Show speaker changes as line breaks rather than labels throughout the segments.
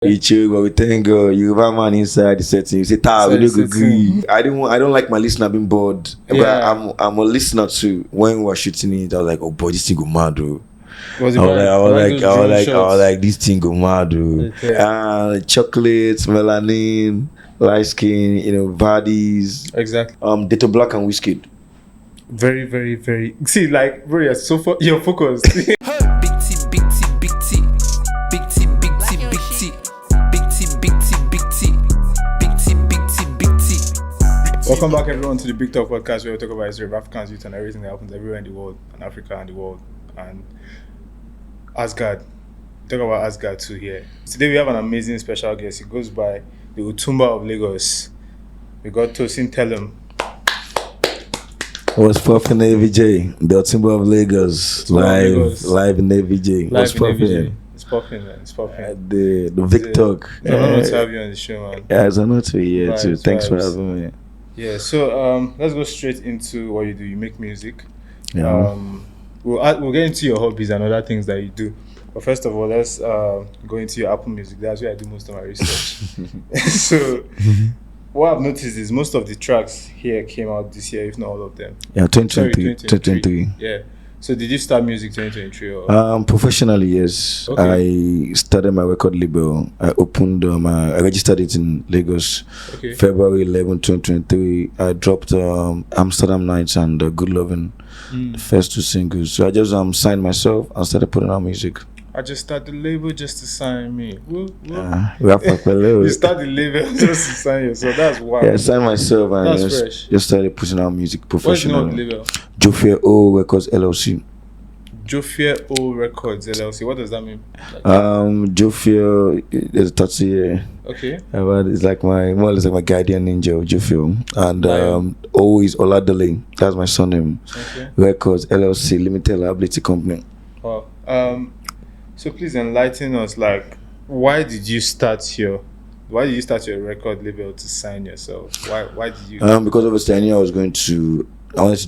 We chill, but we thank God. You have a man inside the setting. You say, "Ta, we don't agree." I don't like my listener being bored. But
Yeah.
I'm a listener too. When we were shooting it, I was like, "Oh boy, this thing go mad, though."
Was it
I was
bad?
like, I was
Like
like,
those
I was
drone
like, I was
shots?
like, this thing go mad, though.
Okay.
Chocolates, melanin, light skin, bodies.
Exactly.
Data Black and Whiskey.
Very, very, very. See, like, bro, you're focused.
Big T, big T, big T, big T, big T, big T, big T, big T, big T, big T, big T, big T.
Welcome back, everyone, to the Big Talk podcast, where we talk about history of Africans, youth, and everything that happens everywhere in the world, and Africa and the world, and Asgard. Talk about Asgard too here. Today we have an amazing special guest. He goes by the Otunba of Lagos. We got Tosintellem.
What's poppin' AVJ? The Otunba of Lagos. Live in AVJ. What's poppin'?
It's popping, man. It's popping.
The Vic Talk.
It's an honor to have you on the show, man.
Yeah, it's an honor to be here too. Thanks for
vibes.
having me.
Yeah, so let's go straight into what you do. You make music.
Yeah.
We'll get into your hobbies and other things that you do. But first of all, let's go into your Apple Music. That's where I do most of my research. So what I've noticed is most of the tracks here came out this year, if not all of them.
Yeah, 2023.
2023. Yeah. So did you start music 2023 or?
Professionally, yes.
Okay.
I started my record label. I registered it in Lagos.
Okay.
February 11, 2023. I dropped Amsterdam Nights and Good Loving, the first two singles. So I just signed myself and started putting out music.
I just started the label just to sign me.
We have
You start the label just to sign yourself. That's wild.
Yeah, I signed myself and
That's fresh.
just started putting out music professionally.
What's the name of the label?
Jofia O Records LLC.
Jofia O Records LLC. What does that mean?
Jofia is a tattoo, yeah.
Okay.
It's like more or less like my guardian angel, Jofia. And O is Oladele. That's my surname.
Okay.
Records LLC, Limited Liability Company.
Wow. So please enlighten us. Like, why did you start your record label to sign yourself? Why did you?
Because obviously I knew I wanted to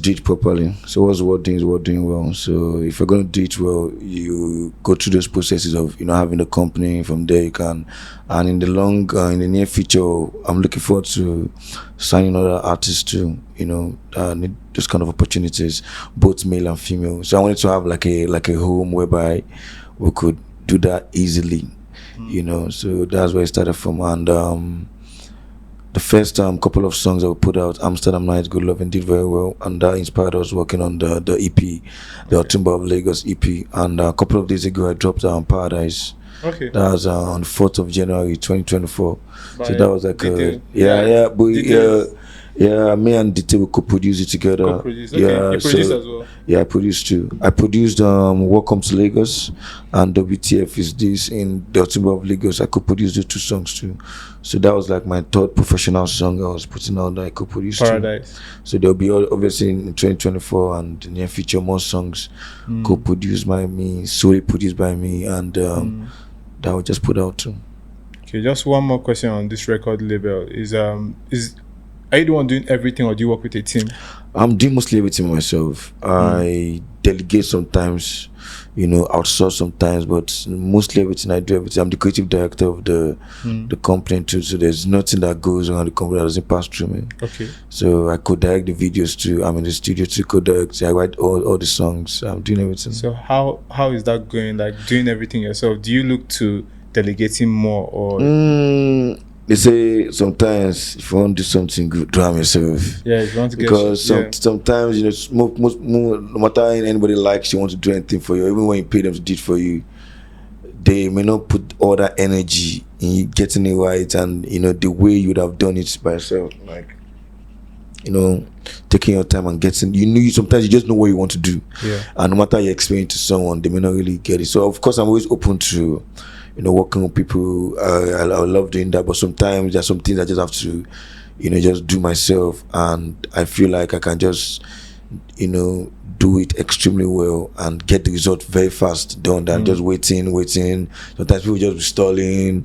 do it properly. So what's what doing well. So if you're going to do it well, you go through those processes of having a company. From there you can, and in the near future, I'm looking forward to signing other artists too. Need those kind of opportunities, both male and female. So I wanted to have like a home whereby we could do that easily. So that's where it started from. And the first couple of songs that we put out, Amsterdam Nights, Good Loving, did very well, and that inspired us working on the EP, the Otunba of Lagos EP. And a couple of days ago, I dropped Paradise.
Okay.
That was on the 4th of January 2024.
By
So that was like me and Dite we co-produced it together.
Co-produced. Okay. You produced as well.
Yeah, I produced too. I produced Welcome to Lagos and WTF is this in the Otunba of Lagos. I could-produced the two songs too. So that was like my third professional song I was putting out that I could-produce
Paradise.
too. So there'll be obviously in 2024 and the near future more songs co-produced by me, solely produced by me, and that I will just put out too.
Okay, just one more question on this record label. Are you the one doing everything, or do you work with a team?
I'm doing mostly everything myself. I delegate sometimes, outsource sometimes, but mostly everything I do everything. I'm the creative director of the company too, so there's nothing that goes around the company that doesn't pass through me.
Okay.
So I co-direct the videos too. I'm in the studio to co-direct. I write all the songs. I'm doing everything.
So how is that going? Like doing everything yourself? Do you look to delegating more or?
They say sometimes if you want to do something good, do it yourself.
Yeah, if you want to get
because sometimes no matter anybody likes you want to do anything for you, even when you pay them to do it for you, they may not put all that energy in you getting it right and the way you would have done it by yourself. Like taking your time and getting sometimes you just know what you want to do.
Yeah.
And no matter you explain it to someone, they may not really get it. So of course I'm always open to working with people. I love doing that, but sometimes there's some things I just have to just do myself, and I feel like I can just do it extremely well and get the result very fast done than just waiting. Sometimes people just be stalling,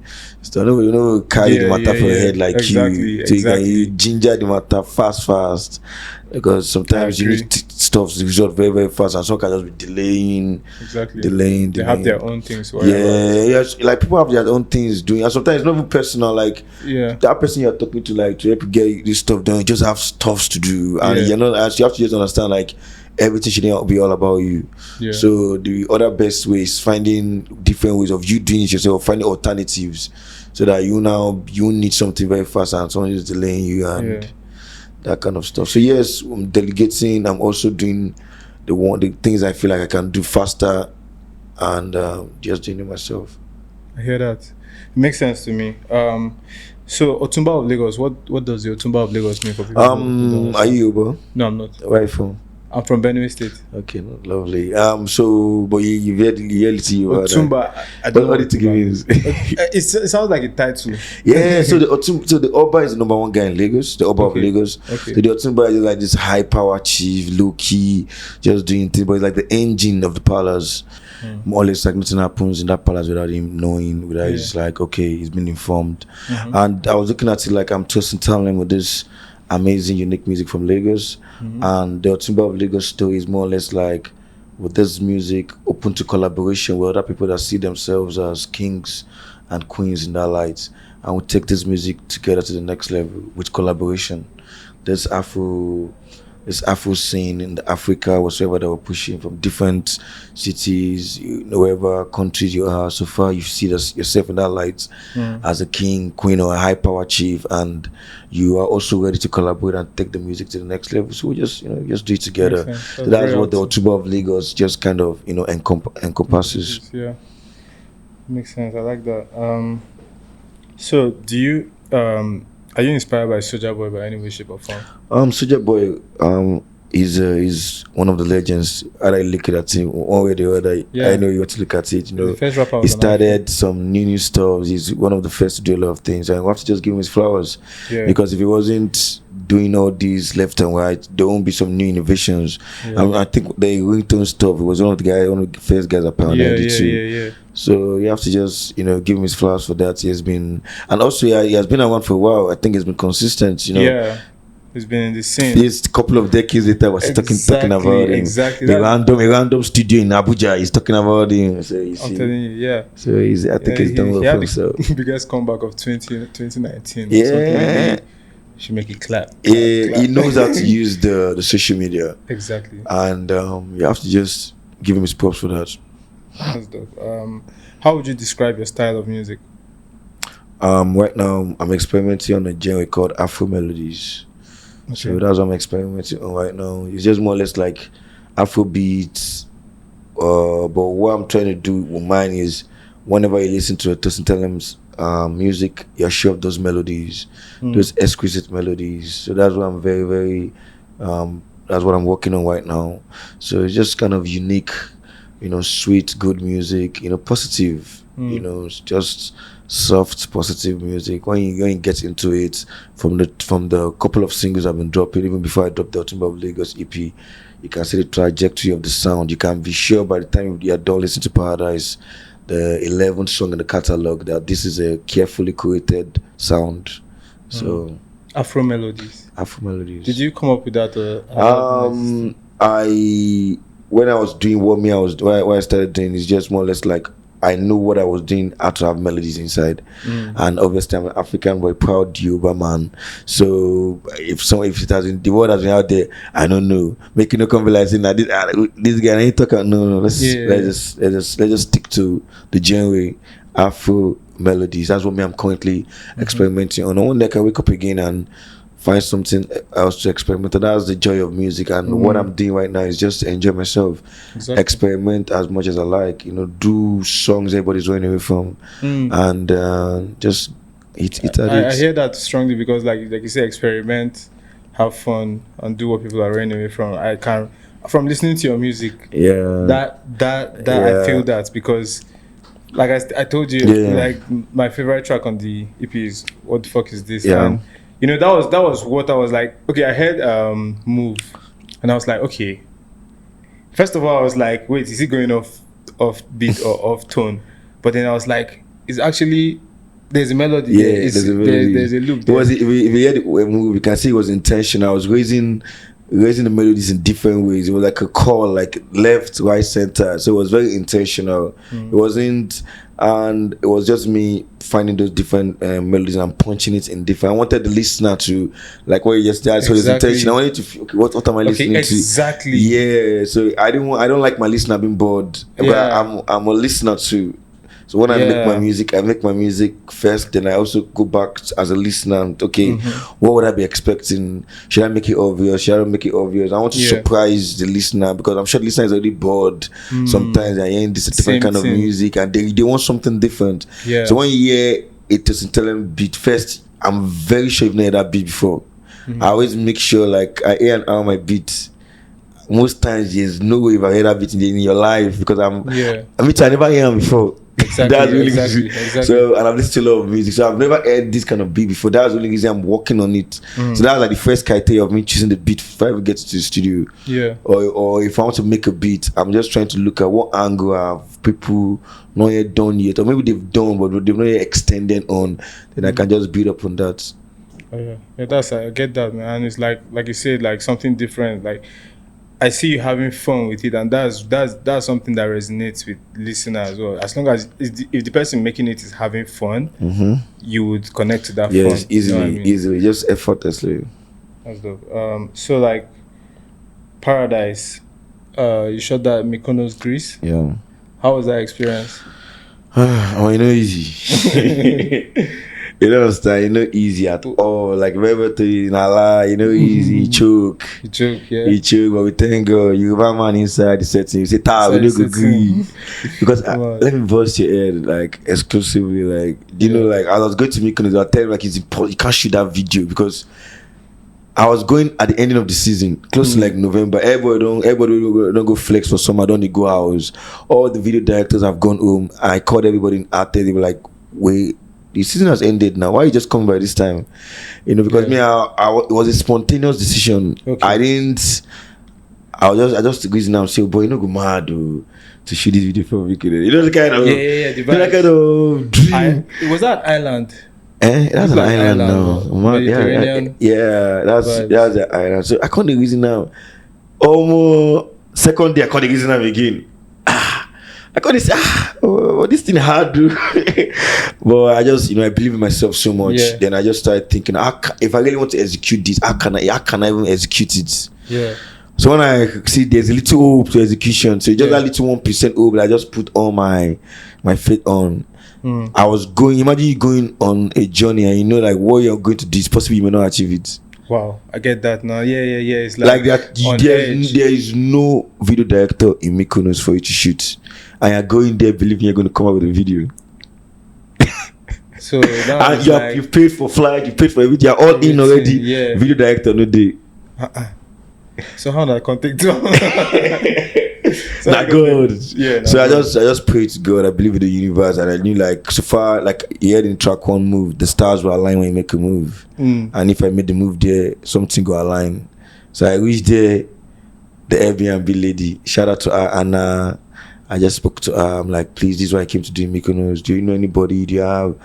carry the matter for your head like you. So you ginger the matter fast, because sometimes you need stuff to result very, very fast, and some can just be delaying.
They have their own things.
Like people have their own things doing, and sometimes it's not even personal. Like that person you're talking to, like to help you get this stuff done, you just have stuff to do, and you have to just understand, like, everything shouldn't be all about you. So the other best way is finding different ways of you doing it yourself, finding alternatives, so that you need something very fast and someone is delaying you and that kind of stuff. So yes, I'm delegating. I'm also doing the things I feel like I can do faster, and just doing it myself.
I hear that. It makes sense to me. So Otunba of Lagos, what does the Otunba of Lagos mean for people?
Are you, bro?
No, I'm not.
Where are you from?
I'm from Benue State.
Okay, lovely. But you've heard
Otunba. I don't know what to give you. It sounds like a title.
Yeah. So the Oba is the number one guy in Lagos. The Oba of Lagos.
Okay.
So the Otunba is like this high power chief, low key, just doing things. But it's like the engine of the palace. More or less, like nothing happens in that palace without him knowing. Without he's like, okay, he's been informed. And I was looking at it like I'm Tosintellem with this amazing, unique music from Lagos, and the Otunba of Lagos story is more or less like, with this music open to collaboration with other people that see themselves as kings and queens in that light, and we take this music together to the next level with collaboration. This Afro scene in the Africa, whatsoever that we're pushing from different cities, wherever countries you are. So far, you see yourself in that light as a king, queen, or a high power chief, and you are also ready to collaborate and take the music to the next level. So we just do it together. So that's what the Otunba of Lagos just kind of encompasses.
Yeah, makes sense. I like that. So do you are you inspired by Soulja Boy by any way, shape, or form?
Soulja Boy is one of the legends. I look at him one way or the other. I know you want to look at it.
The first rapper
he started some new stuff. He's one of the first to do a lot of things, and we have to just give him his flowers. Because if he wasn't doing all these left and right, there won't be some new innovations. I think the ringtone stuff, he was one of the first guys that pioneered it too. So you have to just give him his flowers for that. He has been, and also he has been around for a while. I think he's been consistent.
He's been in the scene.
This couple of decades later, was talking about him.
Exactly.
A random studio in Abuja. He's talking about him. So you see.
I'm telling you,
So I think he's done well for himself.
The biggest comeback of 2019.
Yeah.
Should make it clap.
He knows how to use the social media.
Exactly.
And you have to just give him his props for that.
That's dope. How would you describe your style of music?
Right now I'm experimenting on a genre called Afro melodies. So that's what I'm experimenting on right now. It's just more or less like Afro beats. But what I'm trying to do with mine is, whenever you listen to a Tosintellem's music, you're sure of those melodies, those exquisite melodies. So that's what I'm very, very that's what I'm working on right now. So it's just kind of unique, sweet, good music, positive, it's just soft, positive music. When you get into it, from the couple of singles I've been dropping, even before I dropped the Otunba of Lagos EP, you can see the trajectory of the sound. You can be sure by the time you're done listening to Paradise, the 11th song in the catalog, that this is a carefully curated sound. So
Afro melodies. Did you come up with that?
When I was doing what I started doing, is just more or less like, I knew what I was doing had to have melodies inside, and obviously I'm an African boy, proud Yoruba man. So if it has been, the word has been out there, I don't know, making no conversation like this guy ain't talking. No, let's just stick to the genre Afro melodies. That's what I'm currently experimenting on. One day I can wake up again and find something else to experiment. And that's the joy of music. And what I'm doing right now is just enjoy myself, experiment as much as I like. Do songs everybody's running away from, and just hit at it.
I hear that strongly, because like you say, experiment, have fun, and do what people are running away from. From listening to your music, that I feel that, because like I told you, like my favorite track on the EP is "What the Fuck Is This?" And that was what I was like. Okay, I heard "Move," and And I was like, okay. First of all, I was like, wait, is he going off beat or off tone? But then I was like, it's actually there's a melody.
Yeah,
there.
there's a melody.
There's a loop.
It
There.
was if we hear the move, we can see it was intentional. I was raising the melodies in different ways. It was like a call, like left, right, center. So it was very intentional. It wasn't, and it was just me finding those different melodies and punching it in different. I wanted the listener to like what you just said. So there's intention. I wanted to feel, okay, what am I listening to?
Exactly.
Yeah. So I don't like my listener being bored.
Yeah.
But I'm a listener too. So when I make my music first, then I also go back as a listener and okay, what would I be expecting? Should I make it obvious? Should I not make it obvious? I want to surprise the listener because I'm sure the listener is already bored. Sometimes they're hearing this different kind of music and they want something different.
Yeah.
So when you hear a Tosintellem beat first, I'm very sure you've never heard that beat before. I always make sure like I hear and my beats. Most times there's no way if I heard that beat in your life because I never hear them before.
Exactly,
That's really
exactly.
So, and I've listened to a lot of music, so I've never heard this kind of beat before. That's the only reason I'm working on it. So that's like the first criteria of me choosing the beat before I ever get to the studio.
Yeah.
Or if I want to make a beat, I'm just trying to look at what angle have people not yet done yet, or maybe they've done but they've not yet extended on. Then I can just build up on that.
Oh, yeah, that's I get that, man. And it's like you said, like something different. Like I see you having fun with it, and that's something that resonates with listeners as well. As long as if the person making it is having fun, you would connect to that
yes,
fun.
easily,
You know what I mean?
easily, just effortlessly.
That's dope. So like Paradise, you shot that at Mykonos, Greece.
Yeah.
How was that experience?
Oh, easy. You don't understand, easy at all. Like remember to easy, choke.
You joke, yeah.
You choke, but we thank God. You have a man inside the setting. You say, we don't agree. Because let me bust your head, like exclusively, like like I was going to Mykonos, I was telling like it's important, you can't shoot that video because I was going at the ending of the season, close to like November. Everybody don't go flex for summer, don't they go house. All the video directors have gone home. I called everybody in art. They were like, wait, the season has ended now. Why you just come by this time? Because it was a spontaneous decision. Okay. I just reason now say, boy, go mad to shoot this video for Mykonos. The kind of that kind of dream.
Was that island?
That's an island now. Yeah, that's the island. So I can't reason now. Almost second day I can't reason now again. I can't say this thing hard do. But I just I believe in myself so much. Yeah. Then I just started thinking, if I really want to execute this, how can I even execute it?
Yeah.
So when I see there's a little hope to execution, so just that little 1% hope that I just put all my faith on. I was imagine you going on a journey and like what you're going to do is possible you may not achieve it.
Wow, I get that now. Yeah. It's
like that. There is no video director in Mykonos for you to shoot, and you're going there believing you're going to come up with a video.
So
and you paid for flight, you paid for everything. You're all in already. Yeah. Video director no day.
So how do I contact you?
God. Yeah. So I just prayed to God. I believe in the universe, and I knew like so far, like you heard in track one move, the stars will align when you make a move, and if I made the move there, something go align. So I reached there, the Airbnb lady. Shout out to her, and I just spoke to her. I'm like, please, this is why I came to do in Mykonos. Do you know anybody? Do you have?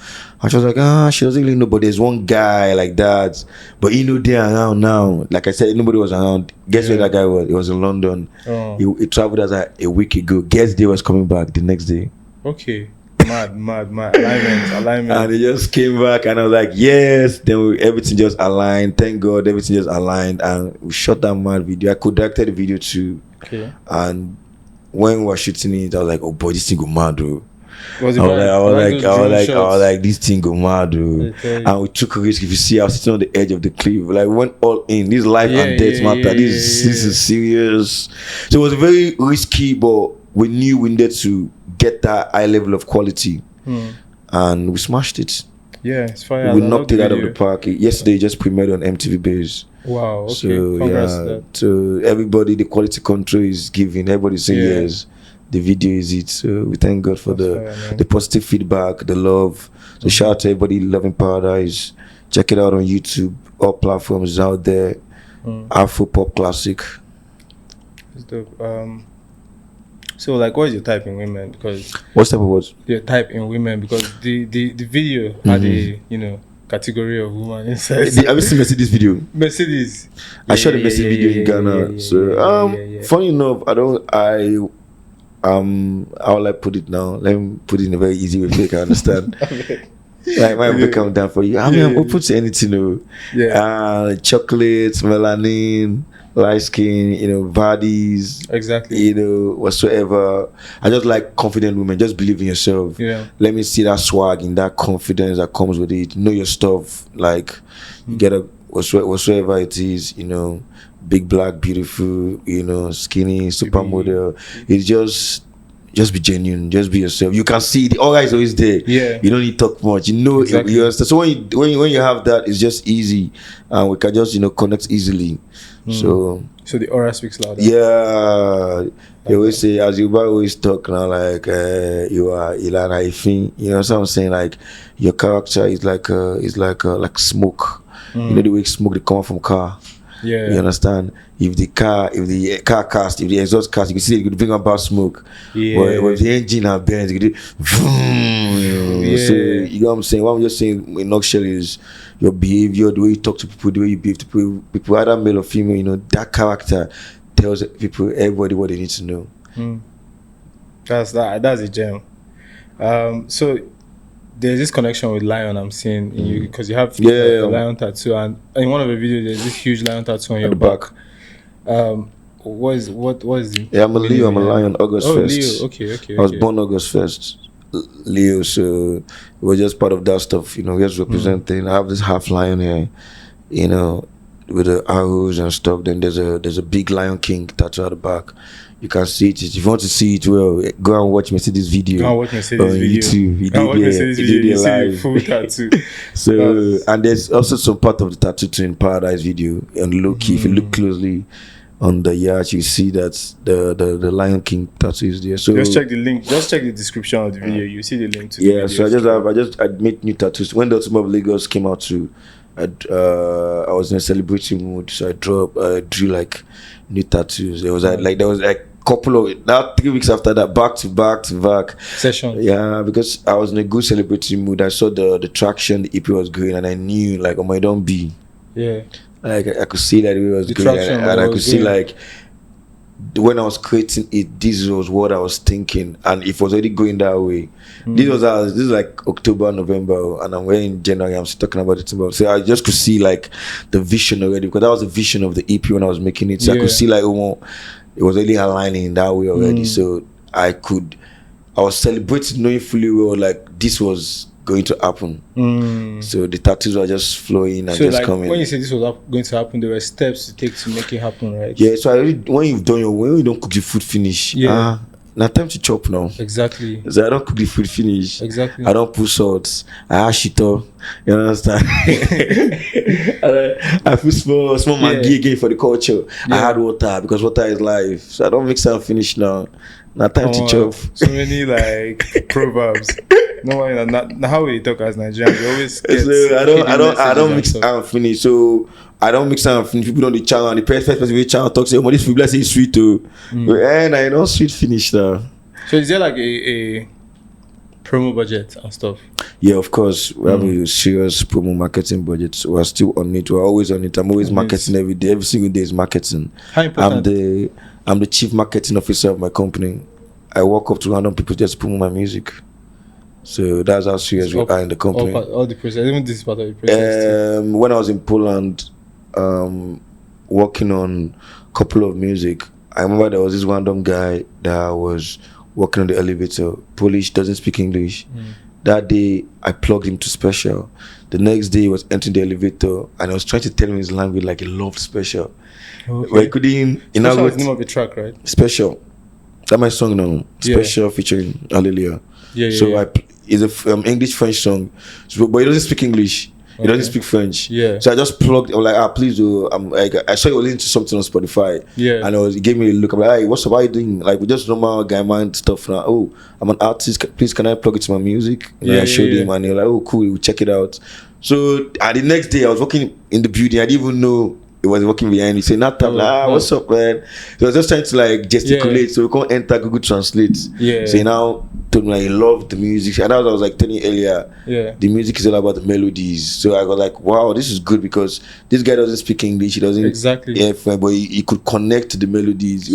And she was like, she doesn't really know, but there's one guy like that. But they're around now. Like I said, nobody was around. Guess where that guy was? He was in London. Oh. He traveled as a week ago. Guess they was coming back the next day.
Okay. Mad. Alignment.
And he just came back, and I was like, yes. Then everything just aligned. Thank God, everything just aligned. And we shot that mad video. I co-directed the video too.
Okay.
And when we were shooting it, I was like, oh boy, this thing go mad, bro. I was like, this thing go mad, bro. And we took a risk. If you see, I was sitting on the edge of the cliff. Like, we went all in. This life and death matter. This is serious. So it was very risky, but we knew we needed to get that high level of quality. And we smashed it.
Yeah, it's fire.
We knocked it out of the park. Yesterday, just premiered on MTV Base.
Wow, okay.
So so everybody, the quality control is given. Everybody saying yes, the video is it. So we thank God for the positive feedback, the love. So shout out to everybody loving Paradise. Check it out on YouTube. All platforms out there. Afro Pop Classic.
It's dope. So like, what is your type in women? Because
What type of what?
your type in women, because the video had a category of woman inside.
Have you seen Mercedes video?
Mercedes.
I shot a Mercedes video in Ghana. Funny enough, how will I put it now? Let me put it in a very easy way so you can understand. Like my break come down for you. I mean, I'm open to anything, chocolates, melanin, light skin, bodies,
Exactly.
whatsoever. I just like confident women. Just believe in yourself.
Yeah.
Let me see that swag and that confidence that comes with it. Know your stuff. Like you get whatsoever it is. Big black, beautiful. Skinny, supermodel. It's just be genuine. Just be yourself. You can see the aura is always there.
Yeah.
You don't need to talk much.
Exactly.
You understand. So when you have that, it's just easy, and we can just connect easily. So
the aura speaks louder.
yeah, they always say, as you always talk now, like you are Ilana Ifin. You know what I'm saying? Like your character is like smoke. You know the way smoke they come out from car.
Yeah.
You understand? If the car cast, if the exhaust cast, you can see it could bring about smoke.
Yeah.
But if the engine and burns, you could do vroom.
Yeah.
So you know what I'm saying? What I'm just saying in nutshell is your behavior, the way you talk to people, the way you behave to people, either male or female. That character tells everybody what they need to know.
That's a gem. So there's this connection with lion I'm seeing in you, because you have the lion tattoo, and in one of the videos there's this huge lion tattoo on your back. What is the
I'm a Leo. I'm a lion. August 1st.
Leo. Okay.
I was born August 1st. Leo, so it was just part of that stuff. Just representing. I have this half lion here, with the arrows and stuff. Then there's a big Lion King tattoo at the back. You can see it. If you want to see it well, go and watch Mercedes video.
Go and watch Mercedes video.
YouTube.
Go and watch Mercedes video. You see
live.
the full tattoo.
So and there's also some part of the Tattoo in Paradise video on low key. If you look closely on the yacht, you see that the Lion King tattoo is there. So
just check the link. Just check the description of the video. You see the link to the video.
So I made new tattoos. When the Otunba of Lagos came out too, I was in a celebratory mood, so I drew like new tattoos. There was like couple of now 3 weeks after that, back to back
session.
Yeah, because I was in a good celebratory mood. I saw the traction, the EP was going, and I knew like I don't be.
Yeah.
Like I could see that it was
the
going,
traction
and I could see
good.
like when I was creating it, this was what I was thinking, and it was already going that way. This is like October, November, and I'm in January. I'm still talking about it. So I just could see like the vision already, because that was the vision of the EP when I was making it. So I could see like it was really aligning in that way already. So I was celebrating knowing fully well like this was going to happen. So the tattoos were just flowing and just coming.
When you say this was going to happen, there were steps to take to make it happen, right?
Yeah. So when you don't cook the food finish, now time to chop now.
Exactly.
So I don't cook the food finish.
Exactly.
I don't put salt. I ash it up. You understand? I put small Maggi again for the culture. I add water because water is life. So I don't mix and finish now. Now time to chop.
So many like proverbs. No, not how we talk as Nigerians. We always get
so I don't mix and finish. So I don't mix and finish. People don't the channel, and the first person we channel talk say, "Oh, this people say it's sweet too." And I don't sweet finish now.
So is there like a promo budget and stuff?
Yeah, of course. We have a serious promo marketing budget. So we're still on it. We're always on it. I'm always marketing every day. Every single day is marketing.
How important?
I'm the chief marketing officer of my company. I walk up to random people just to promote my music. So that's how serious we are in the company.
All the process, even this part of the process.
When I was in Poland, working on a couple of music, I remember there was this random guy that was working on the elevator. Polish, doesn't speak English. That day, I plugged him to Special. The next day, he was entering the elevator, and I was trying to tell him his language like he loved Special.
Okay.
But he couldn't.
Special is the name of the track, right?
Special. That's my song now. Special featuring Hallelujah. It's a English French song, but he doesn't speak English. He doesn't speak French.
Yeah.
So I just plugged. I'm like, please do. I saw you listening to something on Spotify.
Yeah.
And he gave me a look. I'm like, hey, what's up? How you doing? Like, we just normal guy man stuff now. Oh, I'm an artist. Please, can I plug it to my music? And I showed him, and he was like, oh, cool. We'll check it out. So the next day, I was working in the building. I didn't even know he was walking behind me saying, Nathan, what's up, man? So I was just trying to like gesticulate, so we can't enter Google Translate.
Yeah.
So he now told me like, he loved the music. And as I was like telling you earlier, the music is all about the melodies. So I got like, wow, this is good because this guy doesn't speak English. He doesn't but he could connect to the melodies.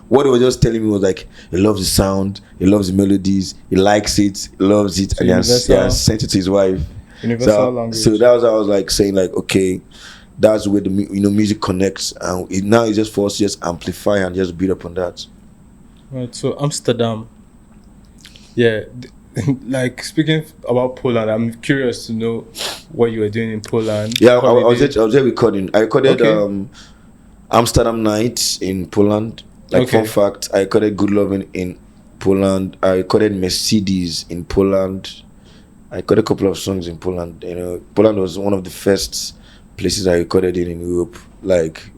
What he was just telling me was like, he loves the sound, he loves the melodies, he likes it, he loves it, and he has sent it to his wife.
Universal language.
So that was, I was like saying like, okay, that's where the music connects, and now it's just for us to just amplify and just build upon that.
Right. So Amsterdam. Yeah. Like speaking about Poland, I'm curious to know what you were doing in Poland.
Yeah, I was there recording. I recorded Amsterdam Nights in Poland. Like fun fact, I recorded Good Loving in Poland. I recorded Mercedes in Poland. I recorded a couple of songs in Poland. You know, Poland was one of the first places I recorded in Europe. Like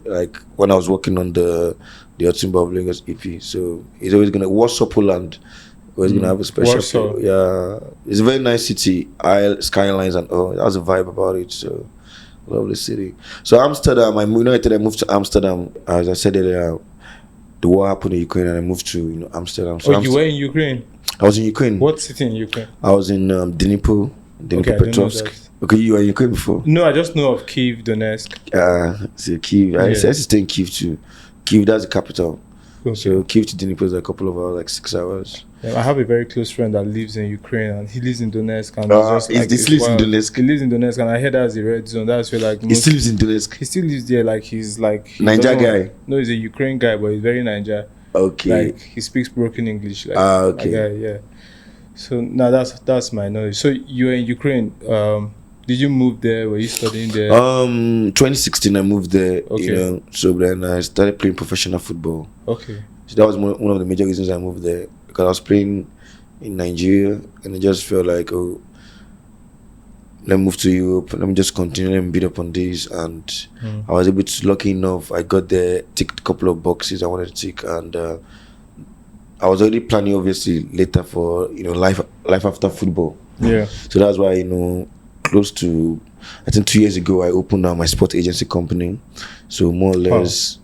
when I was working on the Otunba of Lagos EP. So it's always gonna Warsaw, Poland. Always gonna have a special. Yeah, it's a very nice city. Skylines and all. That's a vibe about it. So lovely city. So Amsterdam. I moved to Amsterdam. As I said earlier, the war happened in Ukraine, and I moved to Amsterdam. So
you were in Ukraine?
I was in Ukraine.
What city in Ukraine?
I was in Dnipropetrovsk. Okay, you were in Ukraine before?
No, I just know of Kyiv, Donetsk.
So Kyiv. I used to stay in Kyiv too. Kyiv, that's the capital. Okay. So Kyiv to Dnipro is a couple of hours, like 6 hours.
Yeah, I have a very close friend that lives in Ukraine, and he lives in Donetsk. And
he lives in Donetsk.
He lives in Donetsk, and I heard that's a red zone. That's where like
he still lives in Donetsk.
He still lives there. Like he's like
Niger guy.
No, he's a Ukraine guy, but he's very Niger.
Okay.
Like he speaks broken English. Like,
okay.
Yeah. So now that's my knowledge. So you were in Ukraine. Did you move there? Were you studying there?
2016 I moved there.
Okay.
You know, so then I started playing professional football.
Okay.
So that was one of the major reasons I moved there, because I was playing in Nigeria and I just felt like, oh, let me move to Europe. Let me just continue and build up on this. And I was lucky enough. I got there, ticked a couple of boxes I wanted to tick, and I was already planning, obviously, later for life after football.
Yeah.
So that's why close to, I think 2 years ago, I opened my sport agency company. So more or less.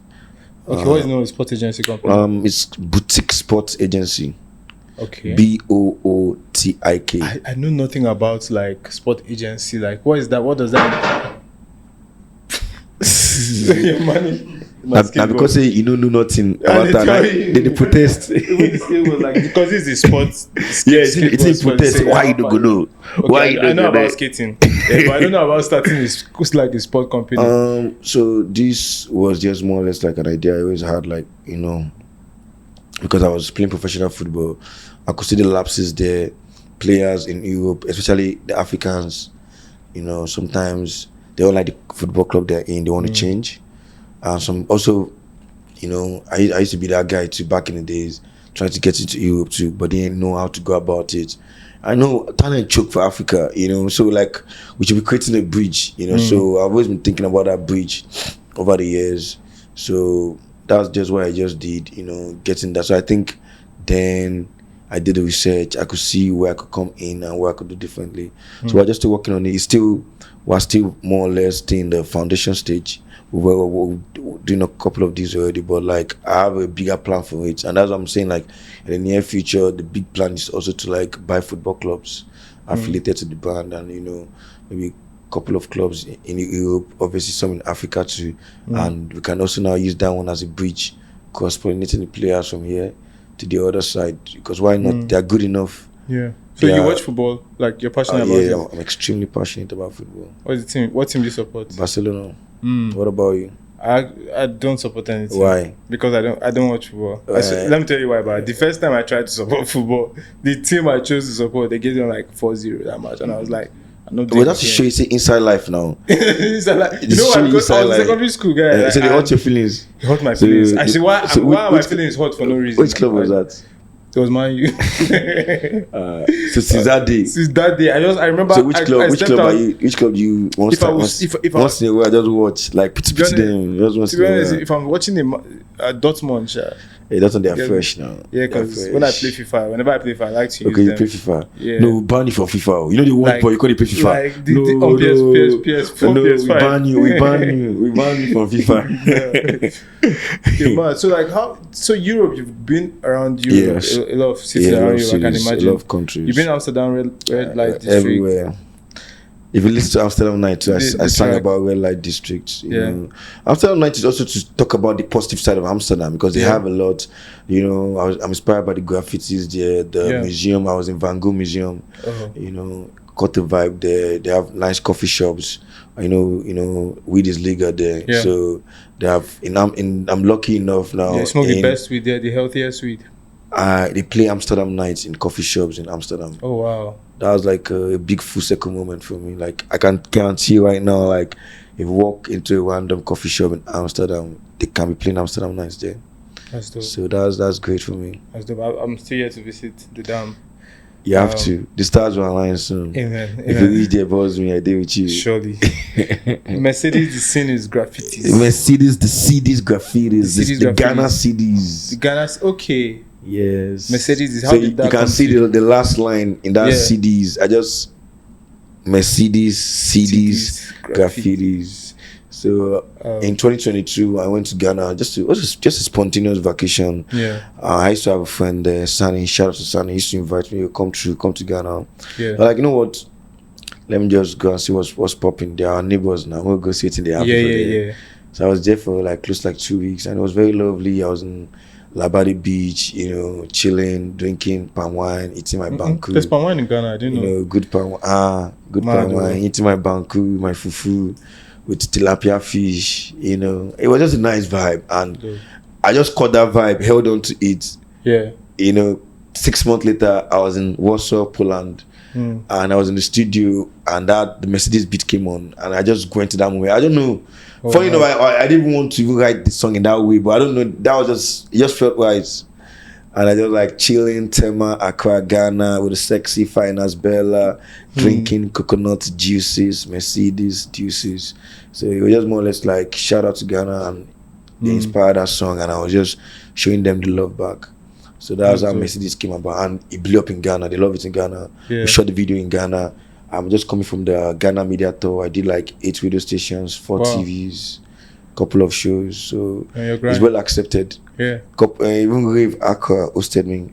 Okay, what is the sport agency company?
It's Boutique Sports Agency.
Okay.
BOOTIK.
I know nothing about like sport agency. Like, what is that? What does that? Your money.
Now because you don't know nothing about that, they protest.
Because it's a sport.
It's a protest. Why you don't know?
Okay, I know about skating, but I don't know about starting a sport company.
So this was just more or less like an idea I always had, like, because I was playing professional football, I could see the lapses there. Players in Europe, especially the Africans, sometimes they don't like the football club they're in. They want to change. Some also, I used to be that guy too back in the days, trying to get into Europe too, but they didn't know how to go about it. I know talent choke for Africa, so like we should be creating a bridge, So I've always been thinking about that bridge over the years. So that's just what I just did, getting that. So I think then I did the research. I could see where I could come in and where I could do differently. So we're just still working on it. We're still more or less still in the foundation stage. We're doing a couple of these already, but like I have a bigger plan for it, and that's what I'm saying. Like in the near future, the big plan is also to like buy football clubs affiliated to the brand, and maybe a couple of clubs in Europe, obviously some in Africa too, and we can also now use that one as a bridge, cross-pollinating the players from here to the other side. Because why not? They're good enough.
Yeah. So you watch football? Like you're passionate about it?
Yeah, I'm extremely passionate about football.
What's the team? What team do you support?
Barcelona. What about you?
I don't support anything.
Why?
Because I don't watch football. Let me tell you why. But the first time I tried to support football, the team I chose to support, they gave them like 4-0 that match, and I was like, I'm not doing.
Well, that's to show you say inside life now.
Inside life. Why? Because I was a secondary school guy.
So they hurt your feelings.
It hurt my feelings. I said, why are my feelings hurt for no reason?
Which club was that?
It was Man U.
So since that day.
Since that day, I remember.
So which club are you? Which club do you want to once in a while? I just watch like pity them.
To be honest, if I'm watching Dortmund,
That's on their
Yeah.
fresh now.
Yeah,
They're
because when I play
fresh.
FIFA, whenever I play FIFA, I like to use
Okay, you
them.
play FIFA.
Yeah.
No, we ban you from FIFA. You know the one
Like-
boy you can't play FIFA.
like the- on PS4,
no,
PS5.
we ban you from FIFA.
Okay, man. So like so Europe, you've been around Europe,
Yes.
a lot of cities
Yeah, a lot
around
of
Europe, I can
cities,
imagine.
a lot of countries.
You've been to Amsterdam, red light district.
Everywhere. If you listen to Amsterdam Night, I
The
sang
track.
about red light districts. You
Yeah.
know. Amsterdam Night is also to talk about the positive side of Amsterdam because they
Yeah.
have a lot. You know, I'm inspired by the graffitis there, the
Yeah.
museum. I was in Van Gogh Museum.
Uh-huh.
You know, caught the vibe there. They have nice coffee shops. You know, weed is legal there.
Yeah.
So they have. I'm lucky enough now.
They smoke the best weed there, the healthiest weed.
They play Amsterdam Nights in coffee shops in Amsterdam.
Oh wow.
That was like a big full circle moment for me. Like I can guarantee right now, like if you walk into a random coffee shop in Amsterdam, they can be playing Amsterdam Nights there.
That's dope.
So that's great for me.
That's dope. I'm still here to visit the dam.
You have to. The stars will align soon.
Amen.
If you reach there, buzz me, I did with you.
Surely. Mercedes, the scene is graffitis.
Mercedes, the CDs, graffitis,
The CDs,
the Ghana
graffitis.
CDs.
The Ghana's okay.
Yes.
Mercedes is how
so
did that
you can
come
see
to-
the last line in that
Yeah.
CDs. I just Mercedes CDs graffitis. So in 2022, I went to Ghana it was just a spontaneous vacation.
Yeah.
I used to have a friend there, Sunny. Shout out to Sunny. He used to invite me to come to Ghana.
Yeah.
But like, you know what? Let me just go and see what's popping. They are our neighbors now. We'll go see it in the
Yeah.
So I was there for like close to like 2 weeks, and it was very lovely. I was in Labadi Beach, you know, chilling, drinking palm wine, eating my banku.
There's palm wine in Ghana, I didn't
You
know.
know, good palm good
Mad,
palm wine,
oh.
eating my banku, my fufu with tilapia fish. You know, it was just a nice vibe, and
Yeah.
I just caught that vibe, held on to it.
Yeah.
You know, 6 months later, I was in Warsaw, Poland.
Mm.
And I was in the studio, and the Mercedes beat came on, and I just went to that moment. I don't know.
Oh,
Funny
wow.
enough, I didn't even want to even write the song in that way, but I don't know. That was it just felt right. And I just like chilling, Tema, Accra, Ghana, with a sexy finance Bella, drinking coconut juices, Mercedes juices. So it was just more or less like shout out to Ghana, and they inspired that song, and I was just showing them the love back. So that's how
Okay.
Mercedes came about, and it blew up in Ghana. They love it in Ghana.
Yeah.
We shot the video in Ghana. I'm just coming from the Ghana media tour. I did like 8 radio stations, 4
Wow.
TVs, couple of shows. So
And you're
it's
grinding.
well accepted.
Yeah.
Even Rave Accra hosted me,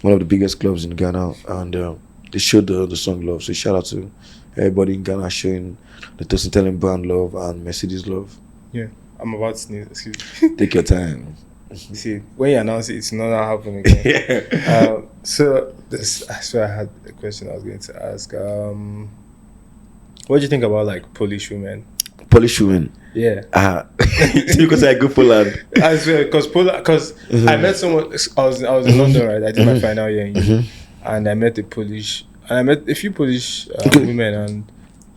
one of the biggest clubs in Ghana, and they showed the song love. So shout out to everybody in Ghana showing the Tosintellem brand love and Mercedes love.
Yeah. I'm about to sneeze. Excuse me.
Take your time.
See, when you announce it, it's not happening again.
Yeah.
So I swear I had a question I was going to ask. What do you think about like Polish women?
Polish women.
Yeah.
Because I go Poland.
I swear, because I met someone. I was in London, right? I did my final year in uni, and I met I met a few Polish women, and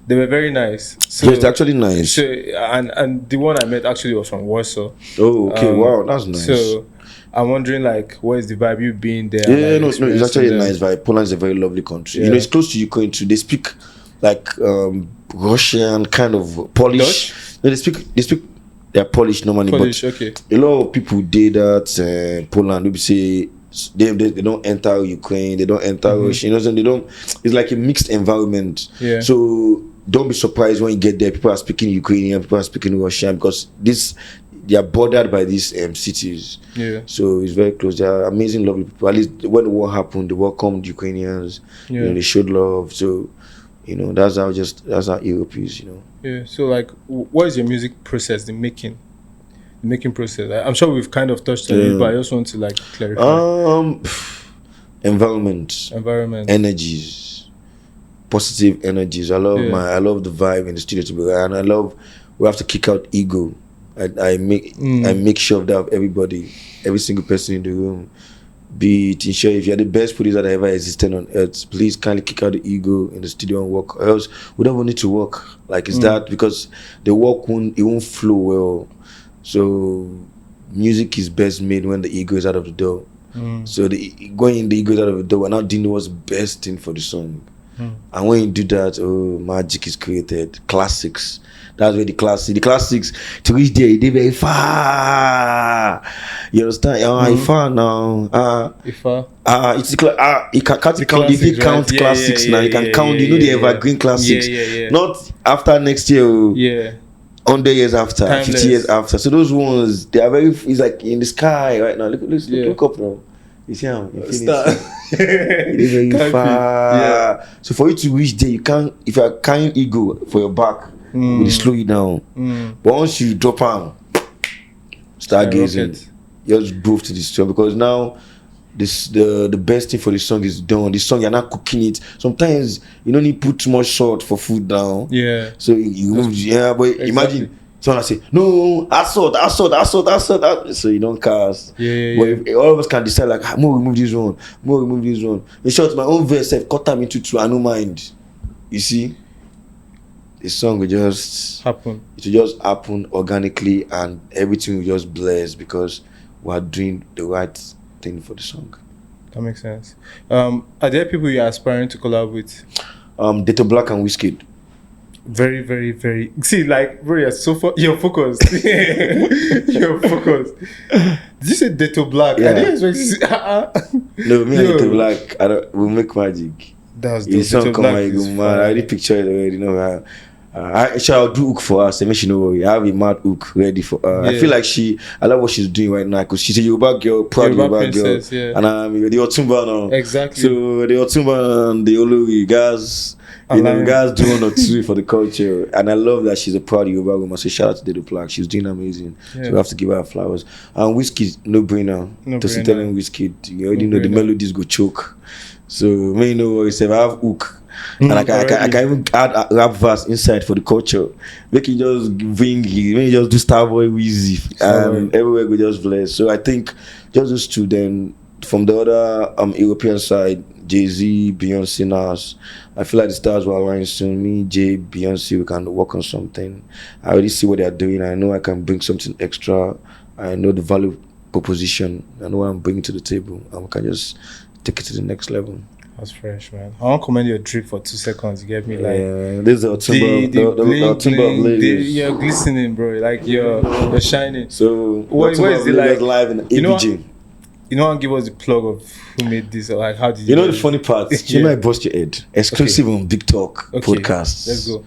they were very nice. So,
Yes, they're actually nice.
So and the one I met actually was from Warsaw.
Oh, okay. Wow, that's nice.
So I'm wondering, like, what is the vibe you being there?
Yeah,
like,
no, it's
experiencing
actually a
them?
nice vibe. Poland is a very lovely country.
Yeah.
You know, it's close to Ukraine too. They speak like Russian kind of Polish. No, they speak. They're Polish normally,
Polish, okay.
but a lot of people did that. Poland, we say they don't enter Ukraine. They don't enter Russia. You know, so they don't. It's like a mixed environment.
Yeah.
So don't be surprised when you get there. People are speaking Ukrainian. People are speaking Russian because they are bordered by these cities.
Yeah.
So it's very close. They are amazing, lovely people. At least when the war happened, they welcomed Ukrainians.
Yeah.
You know, they showed love. So, you know, that's how Europe is. You know.
Yeah. So, like, what is your music process? The making process. I'm sure we've kind of touched on it, but I just want to like clarify.
Environment,
Environment.
energies, positive energies. I love the vibe in the studio to be there, and we have to kick out ego. I make sure of that of everybody, every single person in the room. Be it ensure if you're the best producer that ever existed on earth, please kindly kick out the ego in the studio and work. Or else we don't even need to work. Like it's that because the work won't flow well. So music is best made when the ego is out of the door. So going in the ego is out of the door, we're not doing what's best thing for the song. And when you do that, magic is created. Classics. That's where the classics to reach there, they very far. You understand? Far now. It's you can count if you count classics now. You can count. You know the evergreen classics. Not after next year. 100 years after,
Timeless.
50 years after. So those ones, they are very. It's like in the sky right now. Look up now. You see how it is very far. So for you to reach there, you can't. If you are carrying ego for your back, it will slow you down. But once you drop on, start gazing, just move to the song, because now the best thing for the song is done. The song, you're not cooking it. Sometimes you don't need to put too much salt for food now. So you move. But imagine someone say, no, add salt. So you don't cast. But if all of us can decide, like, more remove this one. In short, my own verse, I've cut them into two. I don't mind. You see, the song will just happen. It will just happen organically, and everything will just bless because we are doing the right thing for the song.
That makes sense. Are there people you're aspiring to collab with?
Dato Black and Wizkid.
Very, very, very. See, like, bro, you're focused. You're focused. Did you say Dato Black?
Yeah.
I didn't expect you to say,
No, me and Dato Black, we'll make magic.
That's
the song come out, you man. I already picture it already. You know, I'll do hook for her. So make she know I have a mad hook ready for her. I feel like I love what she's doing right now, because she's a Yoruba girl, proud Yoruba girl, and I'm the Otunba now.
Exactly.
So the Otunba and the Olori guys, guys do 1 or 2 for the culture, and I love that she's a proud Yoruba woman. So shout out to Dato Black, she's doing amazing. So we have to give her flowers. And Wizkid, no brainer. Tosintellem Wizkid, you already know the melodies go choke. So me know what you say. I have hook. And I can even add a rap verse inside for the culture. Make it just bring it. When you just do Starboy, Weezy, and everywhere we just bless. So I think just those two. Then from the other European side, Jay-Z, Beyonce, Nas. I feel like the stars will align soon. Me, Jay, Beyonce, we can work on something. I already see what they are doing. I know I can bring something extra. I know the value proposition. I know what I'm bringing to the table, and we can just take it to the next level.
That's fresh, man. I want to commend your drip for 2 seconds. You get me, like,
this is the Otunba of Lagos.
You're glistening, bro. Like you're shining.
So
what is it like?
Live in ABG.
You know, give us the plug of who made this, or like how did you?
You know the funny part? You know, I bust your head. Exclusive on Big Talk podcast.
Let's go.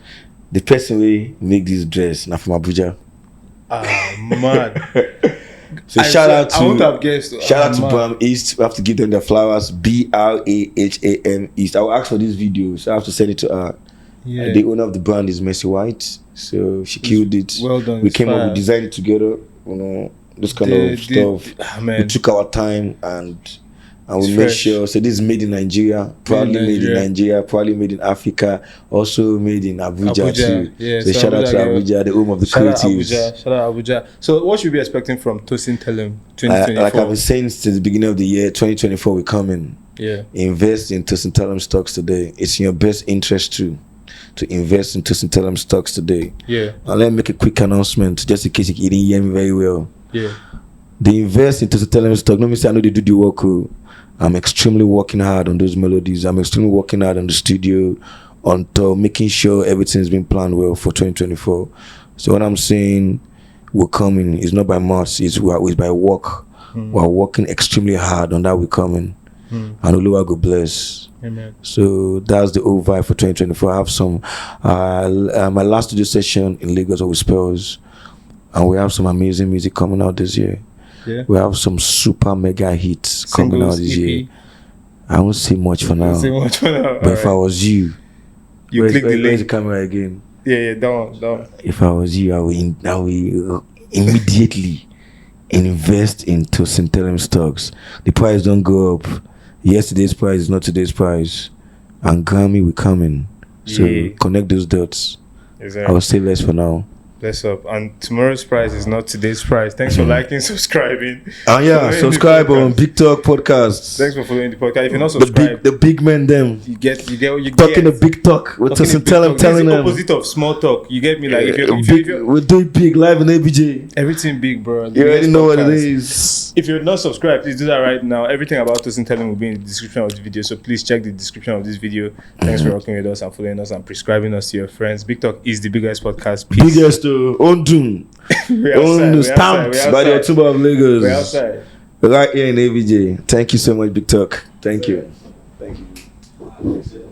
The person we make this dress now from Abuja.
Man.
So shout out to Bram East. We have to give them their flowers. BRAHAM East. I will ask for this video, so I have to send it to her. The owner of the brand is Mercy White, so she killed it.
Well done.
We came up, we designed it together. You know, this kind of stuff. We took our time and we made sure. So this is made in Nigeria, proudly made in Nigeria, proudly made in Africa, also made in Abuja too.
Yeah,
so shout out to Abuja, the home of the creatives.
Shout out Abuja. So what should we be expecting from Tosintellem 2024?
Like I've been saying since the beginning of the year, 2024 we're coming. Invest in Tosintellem stocks today. It's in your best interest to invest in Tosintellem stocks today. And let me make a quick announcement, just in case you didn't hear me very well. They invest in Tosintellem stock. Let me say I know they do the work. I'm extremely working hard on those melodies. I'm extremely working hard on the studio, on making sure everything's been planned well for 2024. So what I'm saying, we're coming. It's not by mouth. It's by work. We're working extremely hard on that. We're coming, and Oluwa go bless.
Amen.
So that's the whole vibe for 2024. I have some my last studio session in Lagos with Spells, and we have some amazing music coming out this year. We have some super mega hits coming out this year. I won't say much for now. But if I was you click the link. The camera again.
Down.
If I was you, I will immediately invest in Tosintellem stocks. The price don't go up. Yesterday's price is not today's price, and Grammy will come in. So connect those dots. I will say less for now.
Bless up. And tomorrow's prize is not today's prize. Thanks for liking, subscribing.
And yeah,
following the
subscribe on
podcast.
Big Talk Podcast.
Thanks for following the podcast. If you're not
The
subscribed,
big men them
you get
talking the big talk with
Talking the big
Tosintellem
talk.
telling
This is
them.
opposite of small talk. You get me? Like if you're
We're doing big live in ABJ.
everything big, bro.
You already know what it is.
If you're not subscribed, please do that right now. Everything about Tosintellem will be in the description of the video. So please check the description of this video. Thanks for rocking with us and following us and prescribing us to your friends. Big Talk is the biggest podcast. Peace.
Biggest Ondun. Ondun stamped by the Otunba of Lagos.
We're outside.
Right here in ABJ. Thank you so much, Big Talk. Thank you. Thank you.